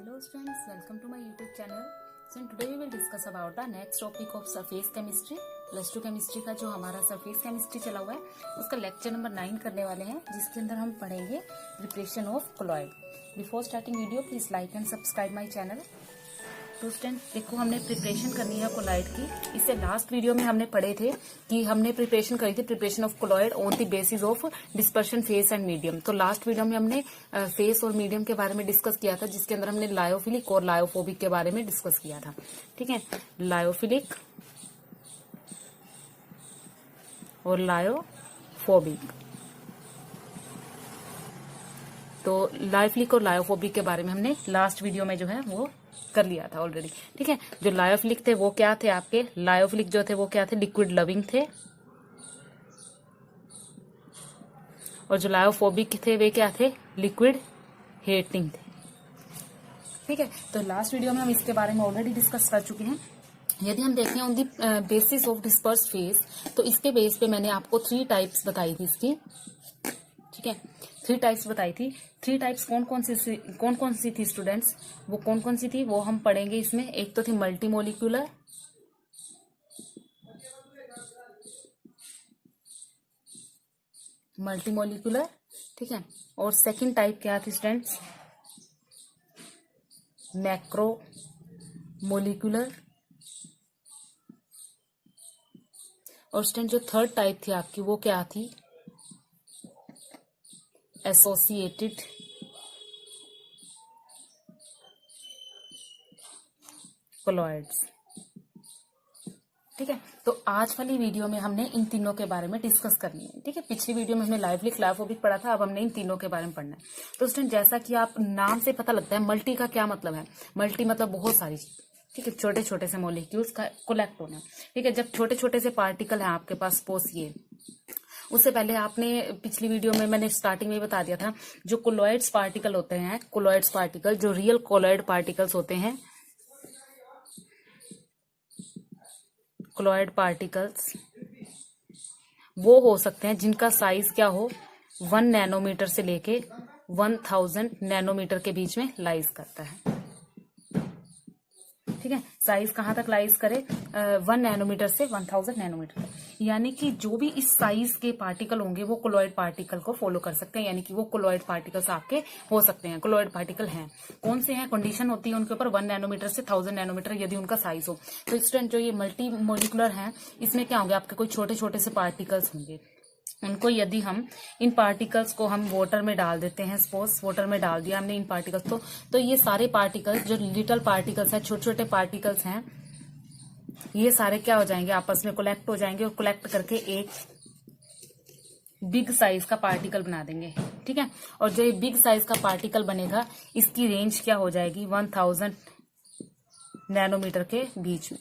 Hello students, welcome to my YouTube channel. So today we will discuss about the next topic of surface chemistry. Plus 2 chemistry का जो हमारा surface chemistry चला हुआ है उसका lecture number 9 करने वाले हैं, जिसके अंदर हम पढ़ेंगे preparation of colloid. Before starting video please like and subscribe my channel. तो स्टूडेंट देखो, हमने प्रिपरेशन करनी है कोलॉइड की. इससे लास्ट वीडियो में हमने पढ़े थे कि हमने प्रिपरेशन करी थी preparation of colloid on the basis of dispersion face and medium. तो लास्ट वीडियो में हमने फेस और मीडियम के बारे में डिस्कस किया था, जिसके अंदर हमने लायोफिलिक और लायोफोबिक के बारे में डिस्कस किया था. ठीक है, लायोफिलिक और लायोफोबिक. तो लायोफिलिक और लायोफोबिक के बारे में हमने लास्ट वीडियो में जो है वो कर लिया था ऑलरेडी. ठीक है, जो लायोफिलिक थे वो क्या थे आपके, लायोफिलिक जो थे वो क्या थे, लिक्विड लविंग थे. और जो लायोफोबिक थे वे क्या थे, लिक्विड हेटिंग थे. ठीक है, तो लास्ट वीडियो में हम इसके बारे में ऑलरेडी डिस्कस कर चुके हैं. यदि हम देखें on the basis of disperse phase, तो इसके बेस पे मैंने आपको 3 टाइप्स बताई थी इसकी. ठीक है, 3 टाइप्स बताई थी. 3 टाइप्स कौन कौन सी थी स्टूडेंट्स, वो कौन कौन सी थी वो हम पढ़ेंगे इसमें. एक तो थी मल्टीमोलिक्यूलर, ठीक है. और सेकंड टाइप क्या थी स्टूडेंट्स, मैक्रो मोलिकुलर. और स्टूडेंट जो थर्ड टाइप थी आपकी वो क्या थी, एसोसिएटेड कोलॉइड्स. ठीक है, तो आज वाली वीडियो में हमने इन तीनों के बारे में डिस्कस करनी है. ठीक है, पिछली वीडियो में हमने लायोफिलिक लायोफोबिक पढ़ा था, अब हमने इन तीनों के बारे में पढ़ना है. तो स्टूडेंट जैसा कि आप नाम से पता लगता है, मल्टी का क्या मतलब है, मल्टी मतलब बहुत सारी. ठीक है, छोटे छोटे से मॉलिक्यूल्स का कलेक्ट होना. ठीक है, जब छोटे छोटे से पार्टिकल हैं आपके पास, सपोज ये, उससे पहले आपने पिछली वीडियो में मैंने स्टार्टिंग में बता दिया था, जो कोलॉइड्स पार्टिकल होते हैं, कोलॉइड्स पार्टिकल जो रियल कोलॉइड पार्टिकल्स होते हैं, कोलॉइड पार्टिकल्स वो हो सकते हैं जिनका साइज क्या हो, 1 नैनोमीटर से लेके 1000 नैनोमीटर के बीच में लाइज करता है. ठीक है, साइज कहां तक लाइज करे, 1 नैनोमीटर से 1000 नैनोमीटर. यानी कि जो भी इस साइज के पार्टिकल होंगे वो कोलॉइड पार्टिकल को फॉलो कर सकते हैं, यानी कि वो कोलॉइड पार्टिकल्स आपके हो सकते हैं. कोलॉइड पार्टिकल हैं, कौन से हैं, कंडीशन होती है उनके ऊपर 1 नैनोमीटर से 1000 नैनोमीटर यदि उनका साइज हो. तो स्टूडेंट जो ये मल्टी मोलिकुलर हैं, इसमें क्या होंगे, आपके कोई छोटे छोटे से पार्टिकल्स होंगे. उनको यदि हम इन पार्टिकल्स को हम वाटर में डाल देते हैं, सपोज वाटर में डाल दिया हमने इन पार्टिकल्स को, तो ये सारे पार्टिकल्स जो लिटिल पार्टिकल्स हैं, छोटे छोटे पार्टिकल्स हैं, ये सारे क्या हो जाएंगे, आपस में कलेक्ट हो जाएंगे और कलेक्ट करके एक बिग साइज का पार्टिकल बना देंगे. ठीक है, और जो ये बिग साइज का पार्टिकल बनेगा, इसकी रेंज क्या हो जाएगी, 1000 नैनोमीटर के बीच में,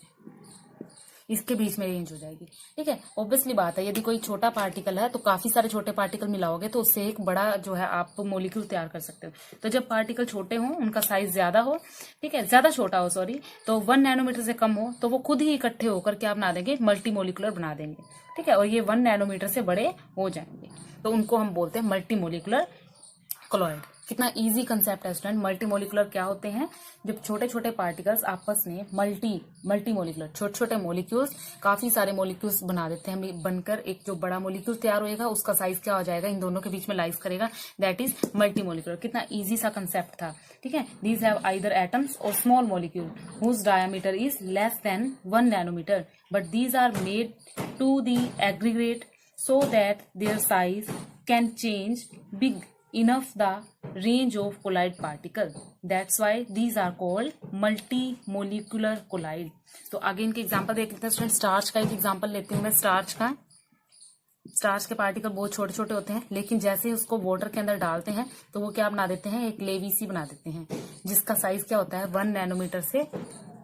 इसके बीच में रेंज हो जाएगी. ठीक है, ऑब्वियसली बात है, यदि कोई छोटा पार्टिकल है तो काफी सारे छोटे पार्टिकल मिलाओगे तो उससे एक बड़ा जो है आप मोलिक्यूल तैयार कर सकते हो. तो जब पार्टिकल छोटे हों, उनका साइज ज्यादा हो, ठीक है, ज्यादा छोटा हो सॉरी, तो 1 नैनोमीटर से कम हो, तो वो खुद ही इकट्ठे होकर क्या बना देंगे, मल्टी मोलिकुलर बना देंगे. ठीक है, और ये 1 नैनोमीटर से बड़े हो जाएंगे, तो उनको हम बोलते हैं मल्टी मोलिकुलर कोलॉइड. कितना इजी कंसेप्ट है स्टूडेंट. मल्टी मोलिकुलर क्या होते हैं, जब छोटे छोटे पार्टिकल्स आपस में मल्टी मोलिकुलर छोटे छोटे मोलिक्यूल्स, काफी सारे मोलिक्यूल्स बना देते हैं, बनकर एक जो बड़ा मोलिक्यूल तैयार होएगा, उसका साइज क्या हो जाएगा, इन दोनों के बीच में लाइज करेगा, दैट इज मल्टी मोलिकुलर. कितना इजी सा कंसेप्ट था. ठीक है, दीज हैव आइदर एटम्स और small molecule whose diameter is less than 1 nanometre, but these are made to the aggregate so that their size can change big enough the range of colloid particle. That's why these are called multimolecular colloid. तो आगे इनके example देख लेते हैं student. Starch का एक example लेती हूँ मैं. स्टार्च के पार्टिकल बहुत छोटे छोटे होते हैं, लेकिन जैसे ही उसको वाटर के अंदर डालते हैं तो वो क्या बना देते हैं, एक लेवी सी बना देते हैं, जिसका साइज क्या होता है, 1 नैनोमीटर से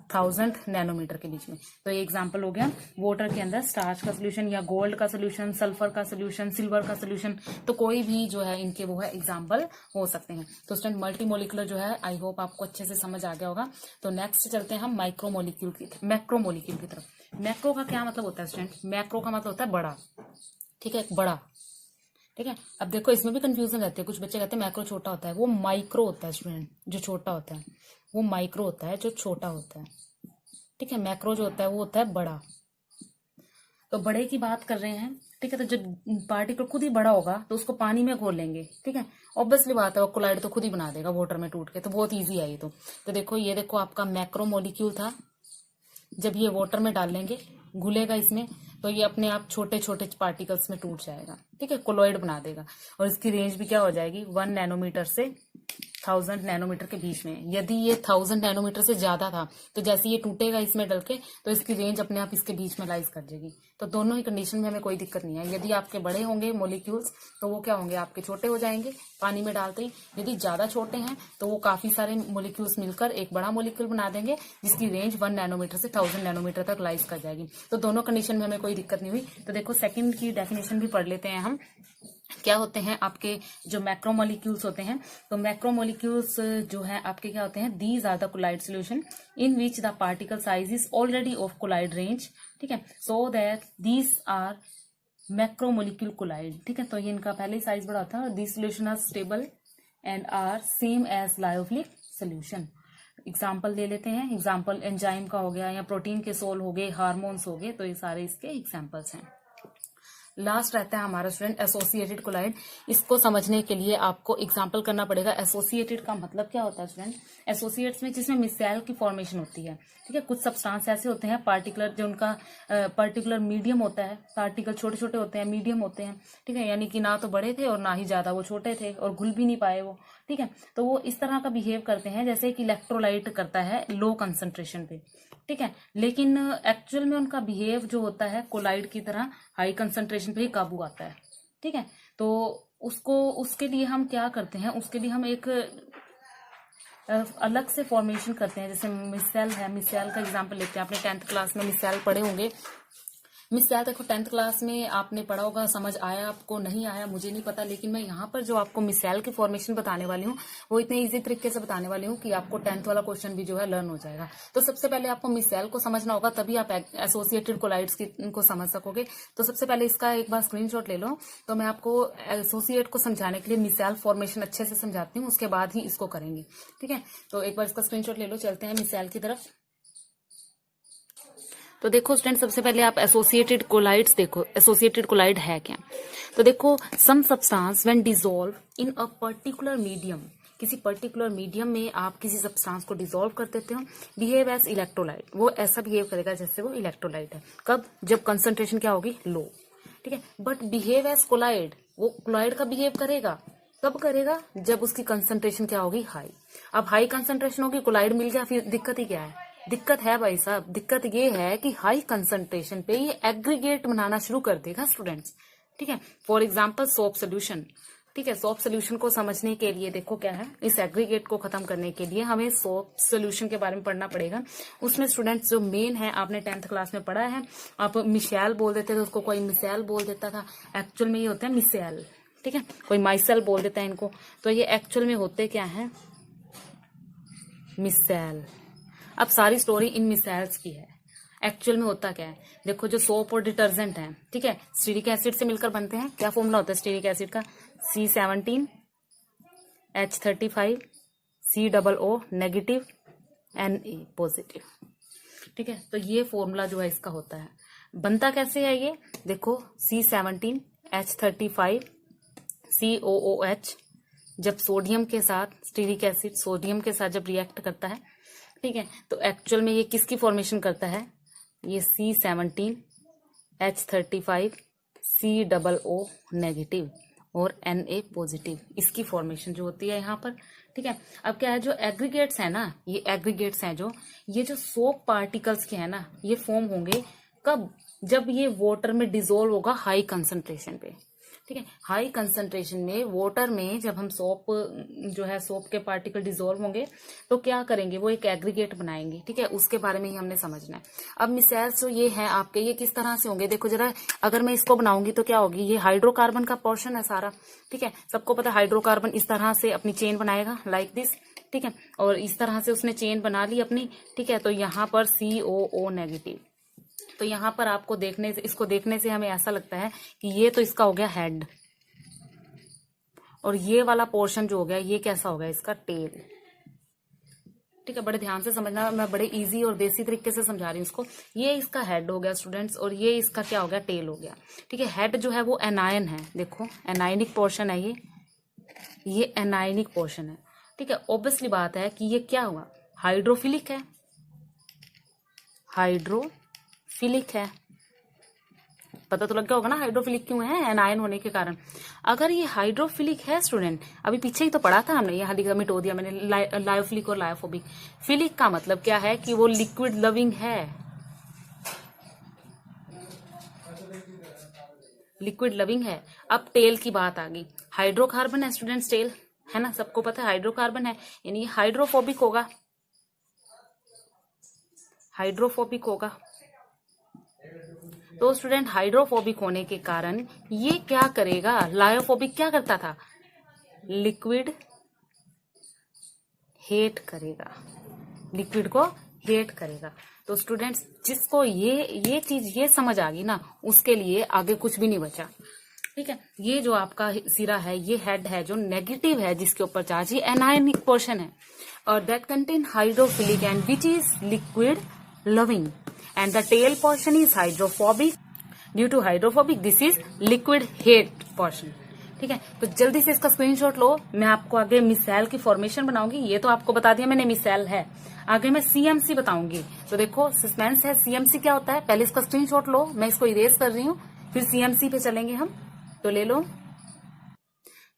1000 नैनोमीटर के बीच में. तो ये एग्जांपल हो गया वाटर के अंदर स्टार्च का सोल्यूशन, या गोल्ड का सोल्यूशन, सल्फर का सोल्यूशन, सिल्वर का सोल्यूशन, तो कोई भी जो है इनके वो है एग्जांपल हो सकते हैं. तो स्टूडेंट मल्टी मोलिकुलर जो है, आई होप आपको अच्छे से समझ आ गया होगा. तो नेक्स्ट चलते हैं हम मैक्रो मोलिक्यूल की तरफ. मैक्रो का क्या मतलब होता है स्टूडेंट, मैक्रो का मतलब होता है बड़ा. ठीक है, बड़ा. ठीक है। अब देखो इसमें भी कंफ्यूजन रहती है, कुछ बच्चे कहते हैं मैक्रो छोटा होता है, वो माइक्रो होता है स्टूडेंट, जो छोटा होता है वो माइक्रो होता है जो छोटा होता है, ठीक है। मैक्रो जो होता है वो होता है बड़ा। तो बड़े की बात कर रहे हैं, ठीक है। तो जब पार्टिकल खुद ही बड़ा होगा तो उसको पानी में घोल लेंगे, ठीक है। ऑब्वियसली बात है वो कोलाइड तो खुद ही बना देगा वाटर में टूट के, तो बहुत ईजी है ये। तो देखो ये देखो आपका मैक्रो मॉलिक्यूल था, जब ये वाटर में डाल लेंगे घुलेगा इसमें, तो ये अपने आप छोटे छोटे पार्टिकल्स में टूट जाएगा, ठीक है, कोलॉइड बना देगा। और इसकी रेंज भी क्या हो जाएगी, 1 नैनोमीटर से 1000 नैनोमीटर के बीच में। यदि ये 1000 नैनोमीटर से ज्यादा था तो जैसे ये टूटेगा इसमें डल के, तो इसकी रेंज अपने आप इसके बीच में लाइज कर देगी। तो दोनों ही कंडीशन में हमें कोई दिक्कत नहीं है। यदि आपके बड़े होंगे मोलिक्यूल्स तो वो क्या होंगे, आपके छोटे हो जाएंगे पानी में डालते ही। यदि ज्यादा छोटे हैं तो वो काफी सारे मोलिक्यूल्स मिलकर एक बड़ा मोलिक्यूल बना देंगे जिसकी रेंज 1 नैनोमीटर से 1000 नैनोमीटर तक लाइज कर जाएगी। तो दोनों कंडीशन में हमें कोई दिक्कत नहीं हुई। तो देखो सेकंड की डेफिनेशन भी पढ़ लेते हैं हम। क्या होते हैं आपके जो मैक्रोमोलिक्यूल्स होते हैं, तो मैक्रोमोलिक्यूल्स जो है आपके क्या होते हैं, these are the colloid solution in which the particle size is already of colloid range, ठीक है। So that these are macromolecule colloid, ठीक है। तो ये इनका पहले ही साइज बड़ा होता है। These solution are stable and are same as lyophilic solution. Example ले लेते हैं। एग्जाम्पल एंजाइम का हो गया या प्रोटीन के सोल हो गए, हार्मोन्स हो गए, तो ये सारे इसके एग्जाम्पल्स हैं। लास्ट रहता है हमारा स्टूडेंट एसोसिएटेड कोलाइड। इसको समझने के लिए आपको एग्जांपल करना पड़ेगा। एसोसिएटेड का मतलब क्या होता है स्टूडेंट, एसोसिएट्स में जिसमें मिसाइल की फॉर्मेशन होती है, ठीक है। कुछ सब्सटेंस ऐसे होते हैं पार्टिकुलर, जो उनका पर्टिकुलर मीडियम होता है, पार्टिकल छोटे छोटे होते हैं, मीडियम होते हैं, ठीक है। यानी कि ना तो बड़े थे और ना ही ज्यादा वो छोटे थे और घुल भी नहीं पाए वो, ठीक है। तो वो इस तरह का बिहेव करते हैं जैसे कि इलेक्ट्रोलाइट करता है लो कंसंट्रेशन पे, ठीक है। लेकिन एक्चुअल में उनका बिहेव जो होता है कोलाइड की तरह हाई कंसंट्रेशन पे ही काबू आता है, ठीक है। तो उसके लिए हम क्या करते हैं, उसके लिए हम एक अलग से फॉर्मेशन करते हैं। जैसे मिसाइल है, मिसाइल का एग्जांपल लेते हैं। आपने 10th क्लास में मिसाइल पढ़े होंगे। मिसाइल देखो 10th क्लास में आपने पढ़ा होगा, समझ आया आपको, नहीं आया मुझे नहीं पता, लेकिन मैं यहाँ पर जो आपको मिसाइल की फॉर्मेशन बताने वाली हूँ वो इतने इजी तरीके से बताने वाली हूँ कि आपको 10th वाला क्वेश्चन भी जो है लर्न हो जाएगा। तो सबसे पहले आपको मिसाइल को समझना होगा, तभी आप एसोसिएटेड कोलाइड्स को समझ सकोगे। तो सबसे पहले इसका एक बार स्क्रीनशॉट ले लो। तो मैं आपको एसोसिएट को समझाने के लिए मिसाइल फॉर्मेशन अच्छे से समझाती हूँ, उसके बाद ही इसको करेंगे, ठीक है। तो एक बार इसका स्क्रीनशॉट ले लो, चलते हैं मिसाइल की तरफ। तो देखो स्टूडेंट, सबसे पहले आप एसोसिएटेड कोलाइड्स देखो। एसोसिएटेड कोलाइड है क्या, तो देखो some substance when dissolve in a particular medium, किसी पर्टिकुलर मीडियम में आप किसी सब्सटेंस को डिसॉल्व कर देते हो, बिहेव एज इलेक्ट्रोलाइट, वो ऐसा बिहेव करेगा जैसे वो इलेक्ट्रोलाइट है। कब, जब कंसंट्रेशन क्या होगी, लो, ठीक है। बट बिहेव एज कोलाइड, वो कोलाइड का बिहेव करेगा, कब करेगा, जब उसकी कंसंट्रेशन क्या होगी, हाई। अब हाई कंसंट्रेशन होगी, कोलाइड मिल गया, फिर दिक्कत ही क्या है, दिक्कत है भाई साहब, दिक्कत ये है कि हाई कंसंट्रेशन पे ये एग्रीगेट बनाना शुरू कर देगा स्टूडेंट्स, ठीक है। फॉर एग्जांपल सोप सोल्यूशन, ठीक है। सोप सोल्यूशन को समझने के लिए देखो क्या है, इस एग्रीगेट को खत्म करने के लिए हमें सोप सोल्यूशन के बारे में पढ़ना पड़ेगा। उसमें स्टूडेंट्स जो मेन है, आपने 10th क्लास में पढ़ा है, आप मिसाइल बोल देते थे उसको, कोई मिसाइल बोल देता था, एक्चुअल में ये होता है मिसाइल, ठीक है। कोई माइसेल बोल देता है इनको, तो ये एक्चुअल में होते क्या है, मिसाइल। अब सारी स्टोरी इन मिसाइल्स की है। एक्चुअल में होता क्या है, देखो जो सोप और डिटर्जेंट है, ठीक है, स्टीरिक एसिड से मिलकर बनते हैं। क्या फॉर्मूला होता है स्टीरिक एसिड का, C17 H35 COO negative Na positive, ठीक है। तो ये फॉर्मूला जो है इसका होता है। बनता कैसे है ये, देखो C17 H35 COOH, जब सोडियम के साथ स्टीरिक एसिड सोडियम के साथ जब रिएक्ट करता है, ठीक है, तो एक्चुअल में ये किसकी फॉर्मेशन करता है, ये C17 H35 COO नेगेटिव और Na पॉजिटिव, इसकी फॉर्मेशन जो होती है यहाँ पर, ठीक है। अब क्या है, जो एग्रीगेट्स है ना, ये एग्रीगेट्स हैं जो, ये जो सोप पार्टिकल्स के हैं ना, ये फॉर्म होंगे कब, जब ये वाटर में डिसॉल्व होगा हाई कंसंट्रेशन पे, ठीक है। हाई कंसंट्रेशन में वाटर में जब हम सोप जो है, सोप के पार्टिकल डिसॉल्व होंगे तो क्या करेंगे, वो एक एग्रीगेट बनाएंगे, ठीक है। उसके बारे में ही हमने समझना है। अब मिसाइल्स जो ये है आपके, ये किस तरह से होंगे, देखो जरा, अगर मैं इसको बनाऊंगी तो क्या होगी, ये हाइड्रोकार्बन का पोर्शन है सारा, ठीक है। सबको पता है हाइड्रोकार्बन इस तरह से अपनी चेन बनाएगा लाइक दिस, ठीक है। और इस तरह से उसने चेन बना ली अपनी, ठीक है। तो यहाँ पर COO नेगेटिव, तो यहाँ पर आपको देखने से, इसको देखने से हमें ऐसा लगता है कि ये तो इसका हो गया हेड, और ये वाला पोर्शन जो हो गया ये कैसा हो गया, इसका टेल, ठीक है, बड़े ध्यान से समझना, मैं बड़े इजी और देसी तरीके से समझा रही हूँ इसको। ये इसका हेड हो गया स्टूडेंट्स, और ये इसका क्या हो गया, टेल हो गया। ठीक है, हेड जो है वो एनायन है, देखो एनायनिक पोर्शन है ये एनायनिक पोर्शन है। ठीक है, ऑब्वियसली बात है कि ये क्या हुआ, हाइड्रोफिलिक है, हाइड्रोफिलिक है। पता तो लग गया होगा ना हाइड्रोफिलिक क्यों है, एनायन होने के कारण। अगर ये हाइड्रोफिलिक है स्टूडेंट, अभी पीछे ही तो पढ़ा था हमने, यहाँ दिखा मिटो दिया मैंने, लायोफिलिक और लायोफोबिक। फिलिक का मतलब क्या है कि वो लिक्विड लविंग है, लिक्विड लविंग है। अब टेल की बात आ गई, हाइड्रोकार्बन है स्टूडेंट्स टेल, है ना, सबको पता है हाइड्रोकार्बन है, यानी हाइड्रोफोबिक होगा, हाइड्रोफोबिक होगा। तो स्टूडेंट हाइड्रोफोबिक होने के कारण ये क्या करेगा, लायोफोबिक क्या करता था, लिक्विड हेट करेगा, लिक्विड को हेट करेगा। तो स्टूडेंट्स जिसको ये चीज ये समझ आ गई ना, उसके लिए आगे कुछ भी नहीं बचा। ठीक है, ये जो आपका सिरा है, ये हेड है जो नेगेटिव है, जिसके ऊपर चार्ज, ये एनायनिक पोर्शन है, और that contain hydrophilic and which is liquid loving, and the tail portion is hydrophobic. Due to hydrophobic, this is liquid hate portion. ठीक है, तो जल्दी से इसका स्क्रीनशॉट लो, मैं आपको आगे मिसाइल की फॉर्मेशन बनाऊंगी। ये तो आपको बता दिया मैंने मिसाइल है, आगे मैं सीएमसी बताऊंगी। तो देखो सस्पेंस है, सीएमसी क्या होता है, पहले इसका स्क्रीनशॉट लो, मैं इसको इरेज कर रही हूँ, फिर सीएमसी पे चलेंगे हम, तो ले लो।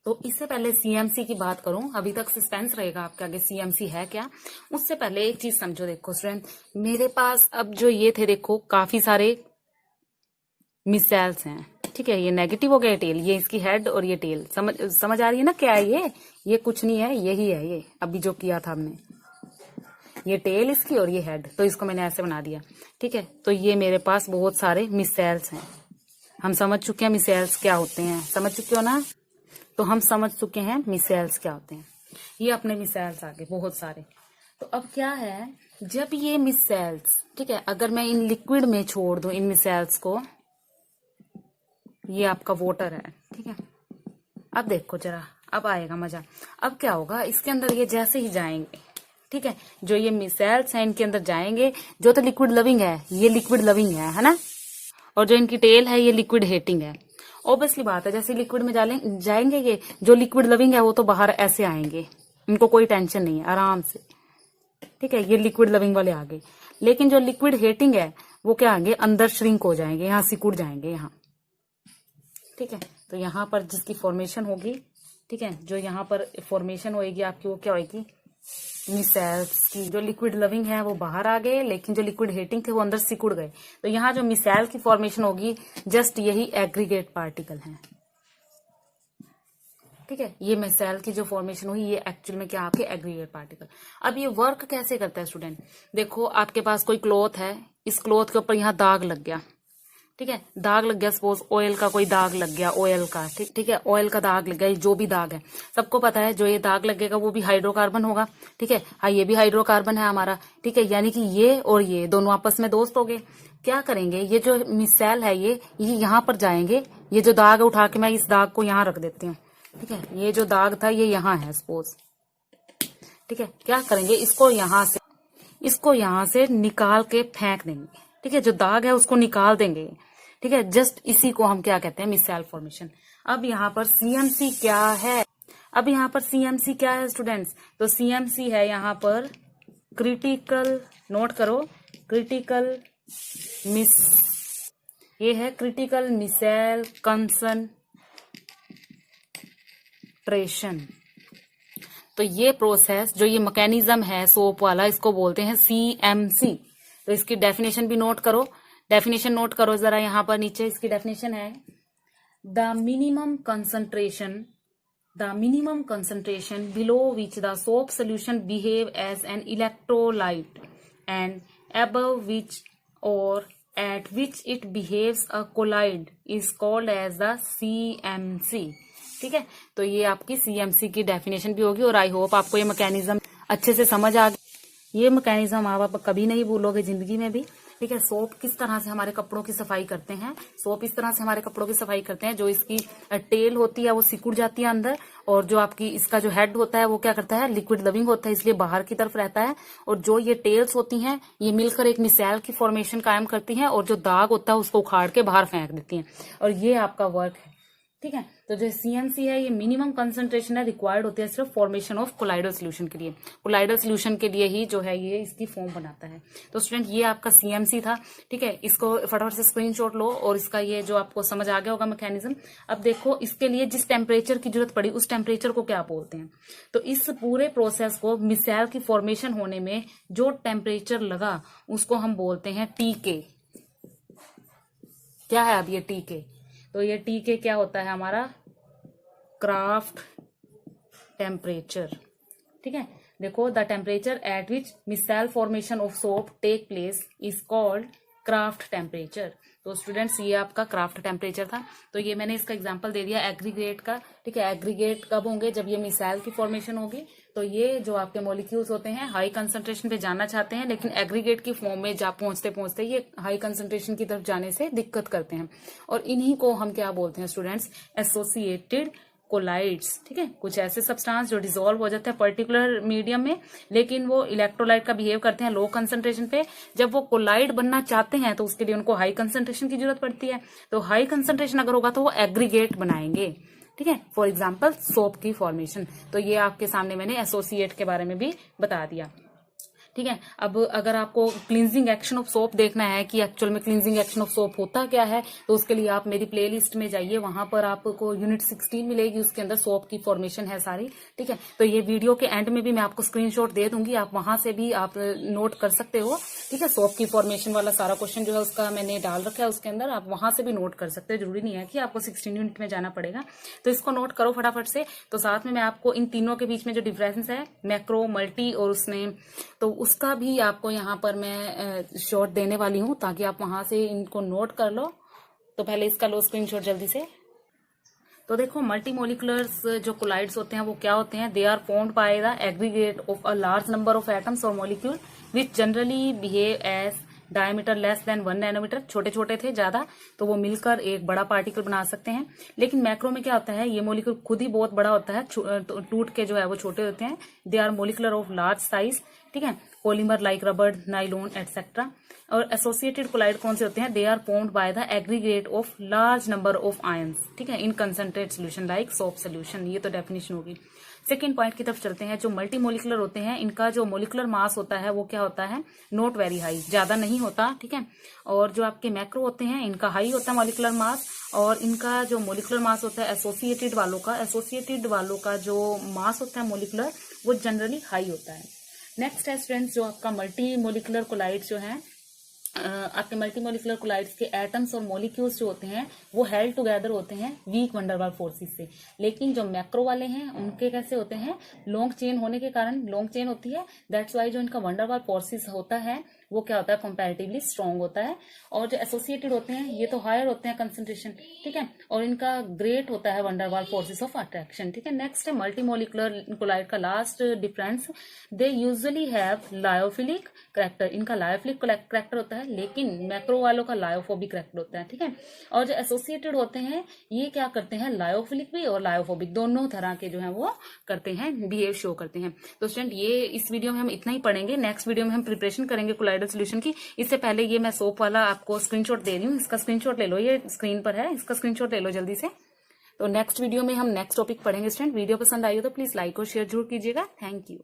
तो इससे पहले सीएमसी की बात करूं, अभी तक सस्पेंस रहेगा आपके आगे सीएमसी है क्या, उससे पहले एक चीज समझो। देखो स्टूडेंट, मेरे पास अब जो ये थे, देखो काफी सारे मिसाइल्स हैं। ठीक है, ये नेगेटिव हो गया टेल, ये इसकी हेड और ये टेल, समझ आ रही है ना क्या है ये कुछ नहीं है, यही है ये अभी जो किया था हमने, ये टेल इसकी और ये हेड, तो इसको मैंने ऐसे बना दिया। ठीक है, तो ये मेरे पास बहुत सारे मिसाइल्स हैं, हम समझ चुके हैं मिसाइल्स क्या होते हैं, समझ चुके हो ना, तो हम समझ चुके हैं मिसाइल्स क्या होते हैं। ये अपने मिसाइल्स आ गए बहुत सारे। तो अब क्या है, जब ये मिसाइल्स, ठीक है, अगर मैं इन लिक्विड में छोड़ दूं इन मिसाइल्स को, ये आपका वाटर है, ठीक है, अब देखो जरा, अब आएगा मजा। अब क्या होगा, इसके अंदर ये जैसे ही जाएंगे, ठीक है, जो ये मिसाइल्स हैं इनके अंदर जाएंगे, जो तो लिक्विड लविंग है, ये लिक्विड लविंग है ना, और जो इनकी टेल है ये लिक्विड हेटिंग है। ऑब्वियसली बात है, जैसे लिक्विड में जाएंगे ये जो लिक्विड लविंग है वो तो बाहर ऐसे आएंगे, इनको कोई टेंशन नहीं है, आराम से। ठीक है, ये लिक्विड लविंग वाले आ गए, लेकिन जो लिक्विड हेटिंग है वो क्या आएंगे, अंदर श्रिंक हो जाएंगे, यहाँ सिकुड़ जाएंगे यहाँ। ठीक है, तो यहाँ पर जिसकी फॉर्मेशन होगी, ठीक है, जो यहाँ पर फॉर्मेशन होगी आपकी, वो क्या होगी, मिसाइल्स की। जो लिक्विड लविंग है वो बाहर आ गए, लेकिन जो लिक्विड हेटिंग थे वो अंदर सिकुड़ गए। तो यहाँ जो मिसाइल की फॉर्मेशन होगी, जस्ट यही एग्रीगेट पार्टिकल है। ठीक है, ये मिसाइल की जो फॉर्मेशन हुई, ये एक्चुअल में क्या आपके एग्रीगेट पार्टिकल। अब ये वर्क कैसे करता है स्टूडेंट, देखो आपके पास कोई क्लॉथ है, इस क्लॉथ के ऊपर यहाँ दाग लग गया, ठीक है, दाग लग गया, सपोज ऑयल का कोई दाग लग गया, ऑयल का, ठीक है, ऑयल का दाग लग गया, जो भी दाग है, सबको पता है जो ये दाग लगेगा वो भी हाइड्रोकार्बन होगा। ठीक है, हाँ ये भी हाइड्रोकार्बन है हमारा। ठीक है, यानी कि ये और ये दोनों आपस में दोस्त हो गए। क्या करेंगे, ये जो मिसाइल है ये यहाँ पर जाएंगे, ये जो दाग है उठा के मैं इस दाग को यहाँ रख देती हूँ। ठीक है, ये जो दाग था ये यहाँ है सपोज। ठीक है, क्या करेंगे, इसको यहाँ से निकाल के फेंक देंगे। ठीक है, जो दाग है उसको निकाल देंगे। ठीक है, जस्ट इसी को हम क्या कहते हैं, मिसाइल फॉर्मेशन। अब यहाँ पर सीएमसी क्या है, अब यहाँ पर सीएमसी क्या है स्टूडेंट्स, तो सीएमसी है यहाँ पर क्रिटिकल, नोट करो, क्रिटिकल ये है क्रिटिकल मिसाइल कंसंट्रेशन। तो ये प्रोसेस, जो ये मैकेनिज्म है सोप वाला, इसको बोलते हैं सीएमसी। तो इसकी डेफिनेशन भी नोट करो, डेफिनेशन नोट करो जरा, यहाँ पर नीचे इसकी डेफिनेशन है, the minimum concentration below which the soap solution behave as an electrolyte and above which or at which it behaves a colloid is called as the CMC। ठीक है, तो ये आपकी CMC की डेफिनेशन भी होगी, और आई होप आपको ये मैकेनिज्म अच्छे से समझ आ गया। ये मैकेनिज्म आप कभी नहीं भूलोगे जिंदगी में भी, ठीक है। सोप किस तरह से हमारे कपड़ों की सफाई करते हैं, सोप इस तरह से हमारे कपड़ों की सफाई करते हैं, जो इसकी टेल होती है वो सिकुड़ जाती है अंदर, और जो आपकी इसका जो हेड होता है वो क्या करता है, लिक्विड लविंग होता है, इसलिए बाहर की तरफ रहता है, और जो ये टेल्स होती हैं ये मिलकर एक मिसाइल की फॉर्मेशन कायम करती हैं, और जो दाग होता है उसको उखाड़ के बाहर फेंक देती हैं, और ये आपका वर्क है। ठीक है। तो जो CMC है ये मिनिमम कंसंट्रेशन है रिक्वायर्ड होती है सिर्फ फॉर्मेशन ऑफ कोलाइडल सोल्यूशन के लिए, कोलाइडल सोल्यूशन के लिए ही जो है ये इसकी फॉर्म बनाता है। तो स्टूडेंट ये आपका CMC था। ठीक है, इसको फटाफट से स्क्रीनशॉट लो और इसका ये जो आपको समझ आ गया होगा मैकेनिज्म। अब देखो इसके लिए जिस टेम्परेचर की जरूरत पड़ी उस टेम्परेचर को क्या बोलते हैं। तो इस पूरे प्रोसेस को मिसाइल की फॉर्मेशन होने में जो टेम्परेचर लगा उसको हम बोलते हैं TK। क्या है अब ये TK? तो ये TK क्या होता है हमारा, क्राफ्ट टेम्परेचर। ठीक है, देखो the temperature at which micelle formation of soap take place is called Krafft temperature. तो स्टूडेंट्स ये आपका क्राफ्ट टेम्परेचर था। तो ये मैंने इसका एग्जांपल दे दिया एग्रीगेट का। ठीक है, एग्रीगेट कब होंगे, जब ये मिसाइल की फॉर्मेशन होगी। तो ये जो आपके मॉलिक्यूल्स होते हैं हाई कंसंट्रेशन पे जाना चाहते हैं, लेकिन एग्रीगेट की फॉर्म में जा पहुंचते पहुंचते ये हाई कंसंट्रेशन की तरफ जाने से दिक्कत करते हैं, और इन्हीं को हम क्या बोलते हैं स्टूडेंट्स, एसोसिएटेड कोलाइड्स। ठीक है, कुछ ऐसे सब्सटेंस जो डिसॉल्व हो जाते हैं पर्टिकुलर मीडियम में, लेकिन वो इलेक्ट्रोलाइट का बिहेव करते हैं लो कंसंट्रेशन पे। जब वो कोलाइड बनना चाहते हैं तो उसके लिए उनको हाई कंसंट्रेशन की जरूरत पड़ती है। तो हाई कंसंट्रेशन अगर होगा तो वो एग्रीगेट बनाएंगे। ठीक है, फॉर एग्जाम्पल सोप की फॉर्मेशन। तो ये आपके सामने मैंने एसोसिएट के बारे में भी बता दिया। ठीक है, अब अगर आपको क्लींजिंग एक्शन ऑफ सोप देखना है कि एक्चुअल में क्लींजिंग एक्शन ऑफ सोप होता क्या है, तो उसके लिए आप मेरी प्लेलिस्ट में जाइए, वहां पर आपको यूनिट 16 मिलेगी, उसके अंदर सोप की फॉर्मेशन है सारी। ठीक है, तो ये वीडियो के एंड में भी मैं आपको स्क्रीनशॉट दे दूंगी, आप वहां से भी आप नोट कर सकते हो। ठीक है, सोप की फॉर्मेशन वाला सारा क्वेश्चन जो है उसका मैंने डाल रखा है उसके अंदर, आप वहां से भी नोट कर सकते हो, जरूरी नहीं है कि आपको 16 यूनिट में जाना पड़ेगा। तो इसको नोट करो फटाफट से। तो साथ में मैं आपको इन तीनों के बीच में जो डिफरेंस है मैक्रो, मल्टी और उसमें, तो उसका भी आपको यहाँ पर मैं शॉट देने वाली हूँ ताकि आप वहां से इनको नोट कर लो। तो पहले इसका लो स्क्रीनशॉट जल्दी से। तो देखो मल्टीमोलिकुलर्स जो कोलाइड्स होते हैं वो क्या होते हैं, they are formed by the aggregate of a large number of atoms और molecule which generally behave as diameter less than 1 nanometre. छोटे छोटे थे ज्यादा, तो वो मिलकर एक बड़ा पार्टिकल बना सकते हैं। लेकिन मैक्रो में क्या होता है, ये मॉलिक्यूल खुद ही बहुत बड़ा होता है, टूट के जो है वो छोटे होते हैं। They are molecular of large size. ठीक है, polymer like rubber, nylon etcetera. और एसोसिएटेड कोलाइड कौन से होते हैं, they are formed by the aggregate of large number of ions. ठीक है, in concentrate solution like soap solution. ये तो डेफिनेशन होगी। सेकेंड पॉइंट की तरफ चलते हैं। जो मल्टी मोलिकुलर होते हैं इनका जो मोलिकुलर मास होता है वो क्या होता है, नॉट वेरी हाई, ज्यादा नहीं होता। ठीक है, और जो आपके मैक्रो होते हैं इनका हाई होता है मोलिकुलर मास, और इनका जो मोलिकुलर मास होता है एसोसिएटेड वालों का जो मास होता है मोलिकुलर वो जनरली हाई होता है। नेक्स्ट है स्टूडेंट्स जो आपका मल्टी मोलिकुलर कोलाइड्स जो है, आपके मल्टीमोलिकुलर कोलाइड्स के एटम्स और मॉलिक्यूल्स जो होते हैं वो हेल्ड टुगेदर होते हैं वीक वंडरवाल फोर्सेस से। लेकिन जो मैक्रो वाले हैं उनके कैसे होते हैं, लॉन्ग चेन होने के कारण, लॉन्ग चेन होती है, दैट्स वाई जो इनका वंडरवाल फोर्सेस होता है वो क्या होता है, कंपैरेटिवली स्ट्रॉन्ग होता है। और जो एसोसिएटेड होते हैं ये तो हायर होते हैं कंसंट्रेशन। ठीक है, और इनका ग्रेट होता है वंडरवाल फोर्सेस ऑफ अट्रैक्शन। ठीक है, नेक्स्ट है मल्टीमोलिकुलर कोलाइड का last difference, they usually have lyophilic character. इनका लायोफिलिक करैक्टर होता है, लेकिन मैक्रो वालों का लायोफोबिक करैक्टर होता है। ठीक है, और जो एसोसिएटेड होते हैं ये क्या करते हैं, लायोफिलिक भी और लायोफोबिक दोनों तरह के जो है वो करते हैं, बिहेव शो करते हैं। तो स्टूडेंट ये इस वीडियो में हम इतना ही पढ़ेंगे। नेक्स्ट वीडियो में हम प्रिपरेशन करेंगे कोलाइडल सोल्यूशन की। इससे पहले ये मैं सोप वाला आपको स्क्रीनशॉट दे रही हूँ, इसका स्क्रीनशॉट ले लो, ये स्क्रीन पर है, इसका स्क्रीनशॉट ले लो जल्दी से। तो नेक्स्ट वीडियो में हम नेक्स्ट टॉपिक पढ़ेंगे स्टूडेंट। वीडियो पसंद आई हो तो प्लीज लाइक और शेयर जरूर कीजिएगा। Thank you.